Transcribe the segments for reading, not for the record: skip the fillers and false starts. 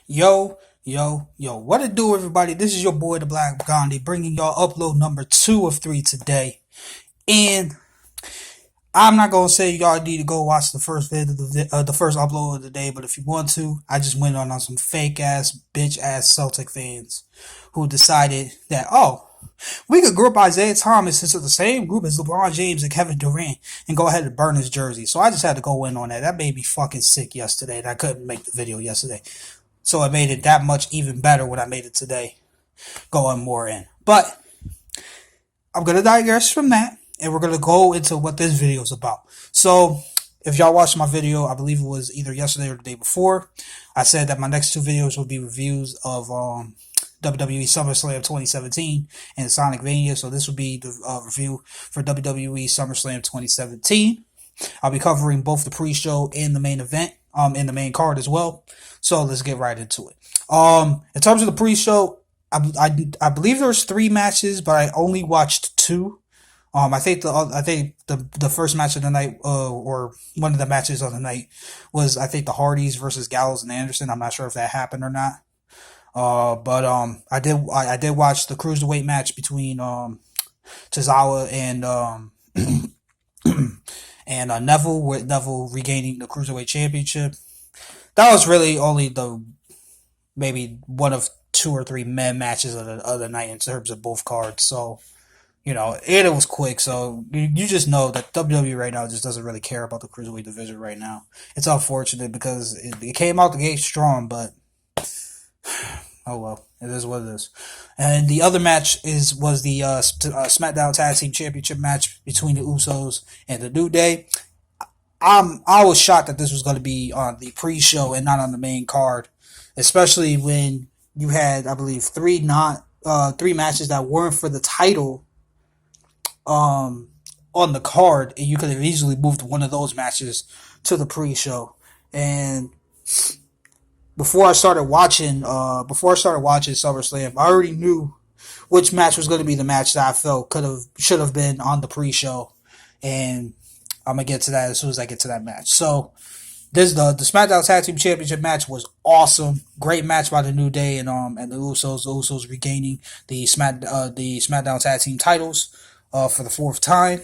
Yo, what it do, everybody? This is your boy, the Black Gandhi, bringing y'all upload number 2 of 3 today. And I'm not gonna say y'all need to go watch the first the first upload of the day, but if you want to, I just went on some fake ass, bitch ass Celtic fans who decided that, we could group Isaiah Thomas into the same group as LeBron James and Kevin Durant and go ahead and burn his jersey. So I just had to go in on that. That made me fucking sick yesterday, and I couldn't make the video yesterday. So it made it that much even better when I made it today, going more in. But I'm going to digress from that, and we're going to go into what this video is about. So if y'all watched my video, I believe it was either yesterday or the day before, I said that my next 2 videos will be reviews of WWE Summerslam 2017 and Sonic Mania. So this will be the review for WWE Summerslam 2017. I'll be covering both the pre-show and the main event, in the main card as well. So let's get right into it. In terms of the pre-show, I believe there's 3 matches, but I only watched 2. I think the first match of the night, or one of the matches of the night, was I think the Hardys versus Gallows and Anderson. I'm not sure if that happened or not. But I did watch the cruiserweight match between Tozawa and and Neville, with Neville regaining the cruiserweight championship. That was really only maybe one of 2 or 3 men matches of the night in terms of both cards. So, and it was quick. So you just know that WWE right now just doesn't really care about the cruiserweight division right now. It's unfortunate because it came out the gate strong, but oh well, it is what it is. And the other match was the SmackDown Tag Team Championship match between the Usos and the New Day. I was shocked that this was going to be on the pre-show and not on the main card, especially when you had, I believe, 3 matches that weren't for the title on the card, and you could have easily moved one of those matches to the pre-show. And before I started watching SummerSlam, I already knew which match was going to be the match that I felt should have been on the pre-show, and I'm gonna get to that as soon as I get to that match. So the SmackDown Tag Team Championship match was awesome. Great match by the New Day and the Usos. The Usos regaining the SmackDown Tag Team titles for the 4th time.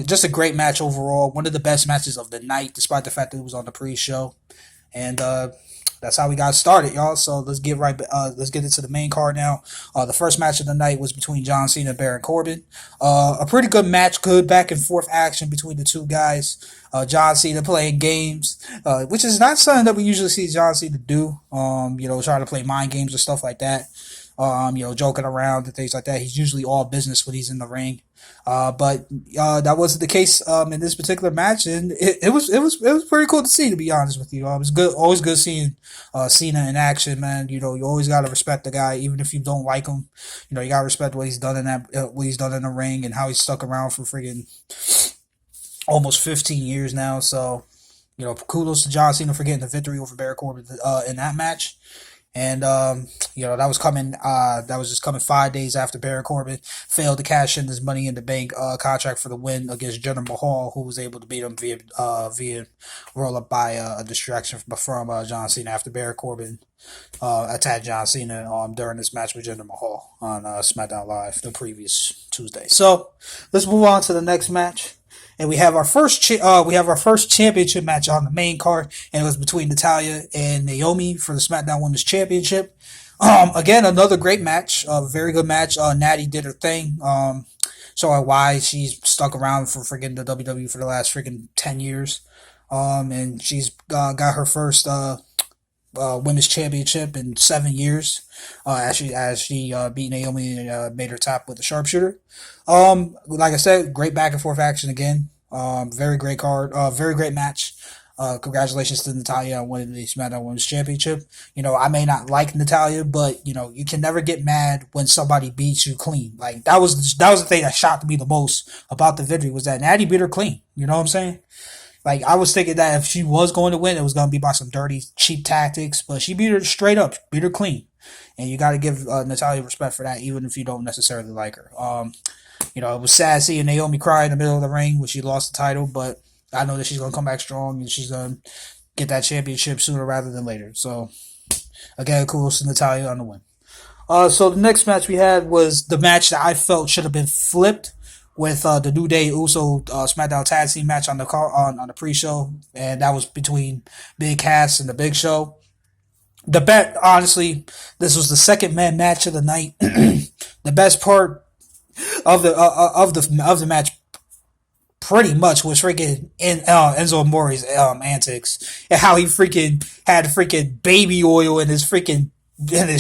Just a great match overall. One of the best matches of the night, despite the fact that it was on the pre-show. And that's how we got started, y'all. So let's get into the main card now. The first match of the night was between John Cena and Baron Corbin. A pretty good match, good back and forth action between the 2 guys. John Cena playing games, which is not something that we usually see John Cena do. Trying to play mind games and stuff like that. Joking around and things like that. He's usually all business when he's in the ring. But that wasn't the case in this particular match, and it was pretty cool to see, to be honest with you. It was good, always good seeing Cena in action, man. You always gotta respect the guy, even if you don't like him. You gotta respect what he's done in the ring and how he's stuck around for friggin' almost 15 years now. So, kudos to John Cena for getting the victory over Baron Corbin in that match. And that was just coming 5 days after Baron Corbin failed to cash in his Money in the Bank contract for the win against Jinder Mahal, who was able to beat him via roll up by a distraction from John Cena after Baron Corbin attacked John Cena during this match with Jinder Mahal on SmackDown Live the previous Tuesday. So let's move on to the next match. And we have our first championship match on the main card, and it was between Natalya and Naomi for the SmackDown Women's Championship. Again, another great match, very good match. Natty did her thing, showing why she's stuck around for friggin' the WWE for the last friggin' 10 years. And she's got her first women's championship in 7 years. As she beat Naomi and made her tap with the sharpshooter. Like I said, great back and forth action again. Very great card. Very great match. Congratulations to Natalya on winning the SmackDown Women's Championship. I may not like Natalya, but you can never get mad when somebody beats you clean. Like that was the thing that shocked me the most about the victory, was that Natty beat her clean. You know what I'm saying? Like, I was thinking that if she was going to win, it was going to be by some dirty, cheap tactics, but she beat her straight up, beat her clean. And you got to give Natalya respect for that, even if you don't necessarily like her. It was sad seeing Naomi cry in the middle of the ring when she lost the title, but I know that she's going to come back strong, and she's going to get that championship sooner rather than later. So again, kudos to Natalya on the win. So the next match we had was the match that I felt should have been flipped with the New Day Uso SmackDown Tag Team match on the on the pre-show, and that was between Big Cass and the Big Show. The bet, honestly, this was the second man match of the night. The best part of the match, pretty much, was freaking Enzo Amore's antics and how he freaking had freaking baby oil in his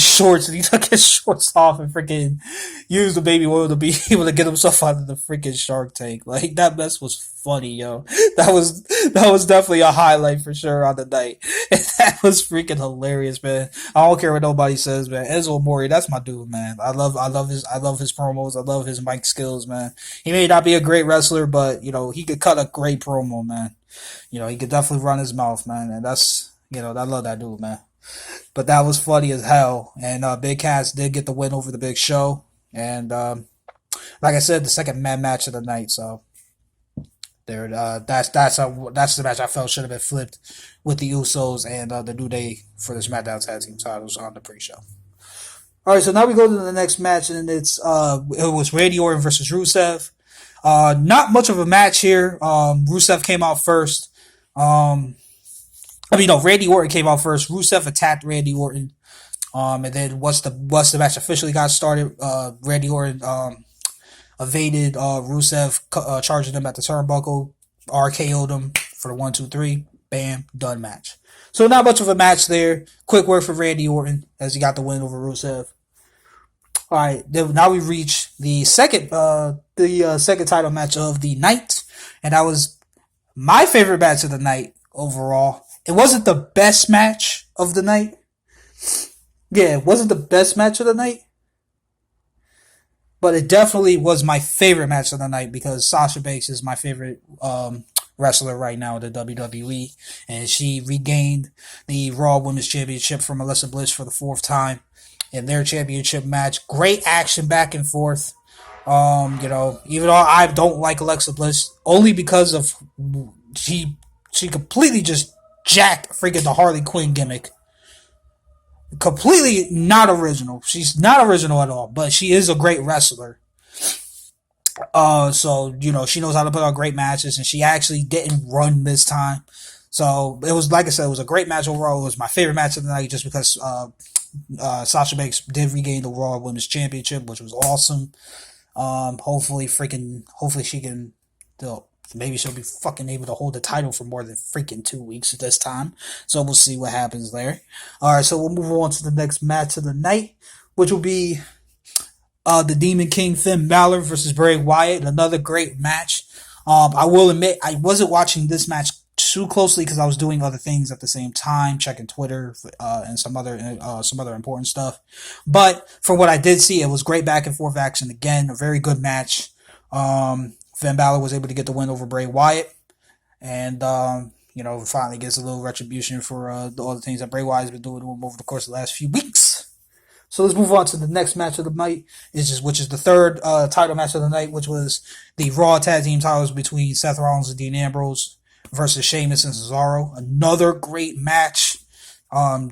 shorts, and he took his shorts off and freaking used the baby oil to be able to get himself out of the freaking Shark Tank. Like, that mess was funny, yo. That was definitely a highlight for sure on the night. And that was freaking hilarious, man. I don't care what nobody says, man. Enzo Amore, that's my dude, man. I love his promos. I love his mic skills, man. He may not be a great wrestler, but he could cut a great promo, man. He could definitely run his mouth, man. And that's, I love that dude, man. But that was funny as hell. And Big Cass did get the win over the Big Show. And like I said, the second man match of the night. So there, that's the match I felt should have been flipped with the Usos and the New Day for the SmackDown Tag Team titles on the pre-show. All right, so now we go to the next match, and it was Randy Orton versus Rusev. Not much of a match here. Rusev came out first. Randy Orton came out first. Rusev attacked Randy Orton. And then once the match officially got started, Randy Orton evaded Rusev, charging him at the turnbuckle, RKO'd him for the 1, 2, 3. Bam, done match. So not much of a match there. Quick work for Randy Orton as he got the win over Rusev. All right, now we reach the second title match of the night, and that was my favorite match of the night overall. It wasn't the best match of the night. Yeah, it wasn't the best match of the night. But it definitely was my favorite match of the night because Sasha Banks is my favorite wrestler right now in the WWE. And she regained the Raw Women's Championship from Alexa Bliss for the 4th time in their championship match. Great action back and forth. Even though I don't like Alexa Bliss, only because of she completely just jacked freaking the Harley Quinn gimmick. Completely not original. She's not original at all, but she is a great wrestler. So she knows how to put on great matches, and she actually didn't run this time. So it was, like I said, it was a great match overall. It was my favorite match of the night just because Sasha Banks did regain the Raw Women's Championship, which was awesome. Hopefully she can still. Maybe she'll be fucking able to hold the title for more than freaking 2 weeks at this time. So we'll see what happens there. Alright, so we'll move on to the next match of the night, which will be the Demon King Finn Balor versus Bray Wyatt. Another great match. I will admit, I wasn't watching this match too closely because I was doing other things at the same time, checking Twitter and some other important stuff. But from what I did see, it was great back and forth action again. A very good match. Finn Balor was able to get the win over Bray Wyatt, and finally gets a little retribution for all the things that Bray Wyatt's been doing to him over the course of the last few weeks. So let's move on to the next match of the night, which is the third title match of the night, which was the Raw Tag Team titles between Seth Rollins and Dean Ambrose versus Sheamus and Cesaro. Another great match.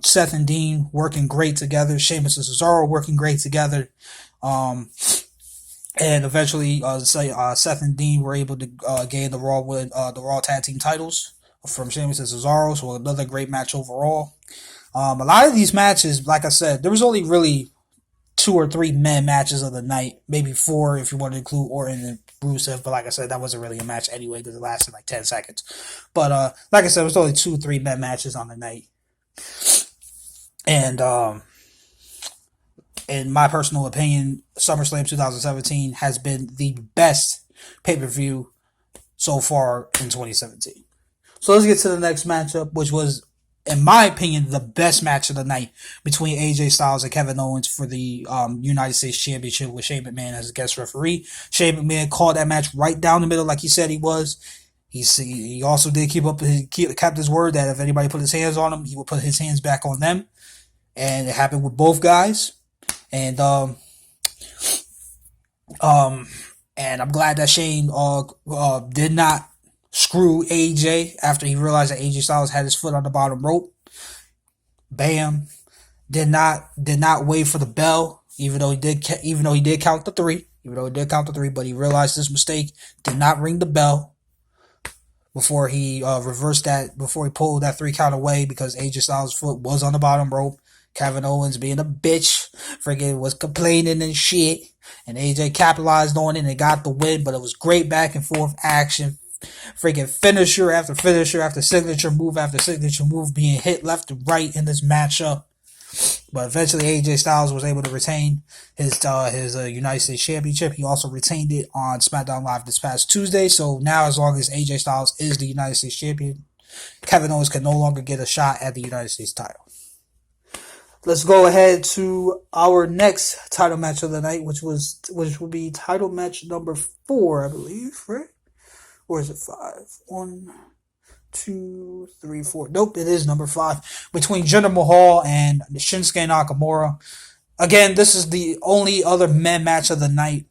Seth and Dean working great together. Sheamus and Cesaro working great together. And eventually, Seth and Dean were able to gain the Raw Tag Team titles from Sheamus and Cesaro. So another great match overall. A lot of these matches, like I said, there was only really 2 or 3 men matches of the night, maybe 4 if you want to include Orton and Rusev. But like I said, that wasn't really a match anyway because it lasted like 10 seconds. But like I said, it was only 2 or 3 men matches on the night. And in my personal opinion, SummerSlam 2017 has been the best pay-per-view so far in 2017. So let's get to the next matchup, which was, in my opinion, the best match of the night between AJ Styles and Kevin Owens for the United States Championship with Shane McMahon as a guest referee. Shane McMahon called that match right down the middle like he said he was. He also did kept his word that if anybody put his hands on him, he would put his hands back on them. And it happened with both guys. And I'm glad that Shane did not screw AJ after he realized that AJ Styles had his foot on the bottom rope. Bam. Did not wait for the bell, even though he did count the three. But he realized his mistake. Did not ring the bell before he reversed that. Before he pulled that 3 count away because AJ Styles' foot was on the bottom rope. Kevin Owens, being a bitch, freaking was complaining and shit, and AJ capitalized on it and got the win. But it was great back and forth action. Freaking finisher after finisher after signature move after signature move being hit left and right in this matchup. But eventually AJ Styles was able to retain his United States Championship. He also retained it on SmackDown Live this past Tuesday. So now as long as AJ Styles is the United States Champion, Kevin Owens can no longer get a shot at the United States title. Let's go ahead to our next title match of the night, which will be title match number 4, I believe, right? Or is it 5? 1, 2, 3, 4. Nope, it is number 5. Between Jinder Mahal and Shinsuke Nakamura. Again, this is the only other men match of the night.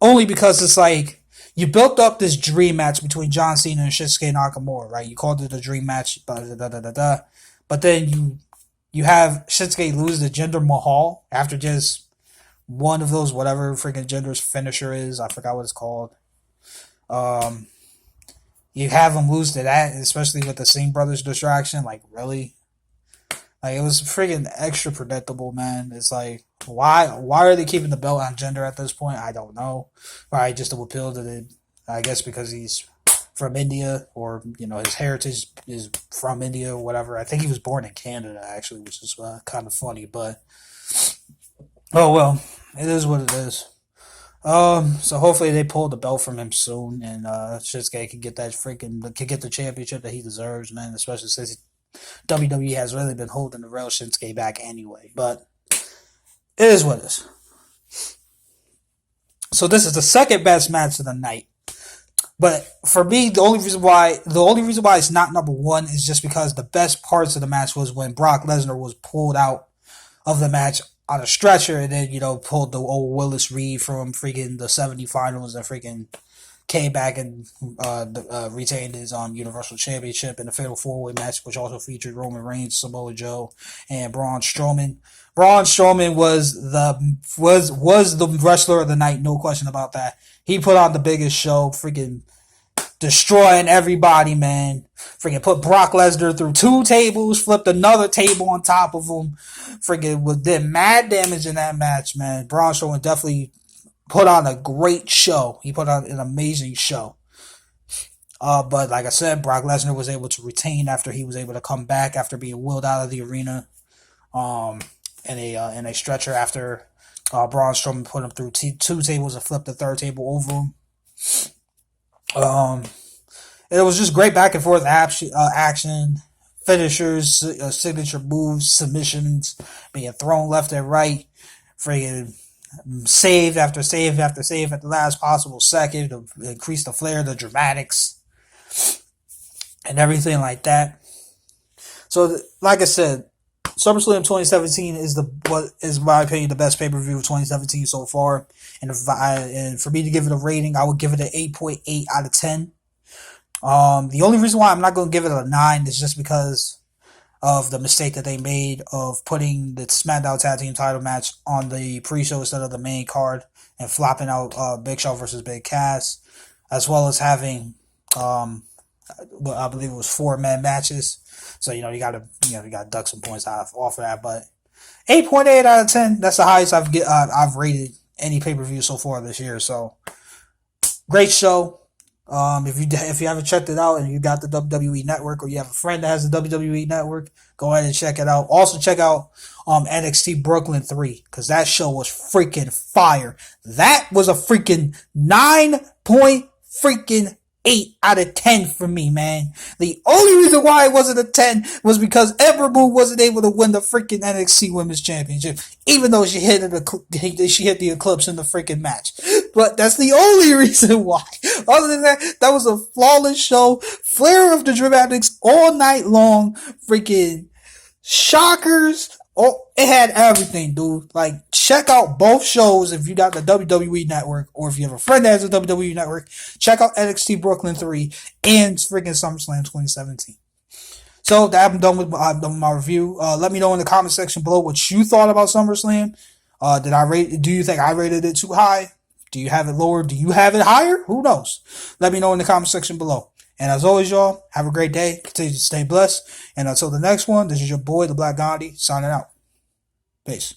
Only because it's like, you built up this dream match between John Cena and Shinsuke Nakamura, right? You called it a dream match, but then you have Shinsuke lose to Jinder Mahal after just one of those whatever freaking Jinder's finisher is. I forgot what it's called. You have him lose to that, especially with the Singh brothers distraction. Like, really? Like, it was freaking extra predictable, man. It's like, why are they keeping the belt on Jinder at this point? I don't know. Right, just to appeal to the, I guess because he's from India, or, you know, his heritage is from India or whatever. I think he was born in Canada, actually, which is kind of funny, but oh well, it is what it is. So hopefully they pull the belt from him soon, and Shinsuke can get the championship that he deserves, man. Especially since WWE has really been holding the real Shinsuke back anyway. But it is what it is. So this is the second best match of the night. But for me, the only reason why it's not number 1 is just because the best parts of the match was when Brock Lesnar was pulled out of the match on a stretcher, and then, you know, pulled the old Willis Reed from freaking the 70 finals and freaking came back and retained his Universal Championship in the Fatal 4-Way match, which also featured Roman Reigns, Samoa Joe, and Braun Strowman. Braun Strowman was the wrestler of the night, no question about that. He put on the biggest show, freaking destroying everybody, man. Freaking put Brock Lesnar through 2 tables, flipped another table on top of him. Freaking did mad damage in that match, man. Braun Strowman definitely put on a great show. He put on an amazing show. But like I said, Brock Lesnar was able to retain after he was able to come back after being wheeled out of the arena in a stretcher after Braun Strowman put him through 2 tables and flipped the 3rd table over him. It was just great back and forth action, finishers, signature moves, submissions, being thrown left and right, friggin' save after save after save at the last possible second to increase the flair, the dramatics, and everything like that. So, like I said, SummerSlam 2017 is in my opinion, the best pay-per-view of 2017 so far. And for me to give it a rating, I would give it an 8.8 out of 10. The only reason why I'm not going to give it a 9 is just because of the mistake that they made of putting the SmackDown Tag Team title match on the pre-show instead of the main card and flopping out Big Show versus Big Cass, as well as having, I believe it was 4-man matches. So, you gotta duck some points off of that. But 8.8 out of 10, that's the highest I've rated any pay-per-view so far this year. So, great show. If you haven't checked it out and you got the WWE Network, or you have a friend that has the WWE Network, go ahead and check it out. Also check out NXT Brooklyn 3, because that show was freaking fire. That was a freaking 9.8 out of 10 for me, man. The only reason why it wasn't a 10 was because Ember Moon wasn't able to win the freaking NXT Women's Championship, even though she hit the Eclipse in the freaking match. But that's the only reason why. Other than that, that was a flawless show. Flare of the dramatics all night long. Freaking shockers, Oh, it had everything, dude. Like, check out both shows if you got the WWE Network, or if you have a friend that has a WWE Network. Check out NXT Brooklyn 3 and freaking SummerSlam 2017. So that I'm done with my review. Let me know in the comment section below what you thought about SummerSlam. Do you think I rated it too high? Do you have it lower? Do you have it higher? Who knows? Let me know in the comment section below. And as always, y'all, have a great day. Continue to stay blessed. And until the next one, this is your boy, the Black Gandhi, signing out. Peace.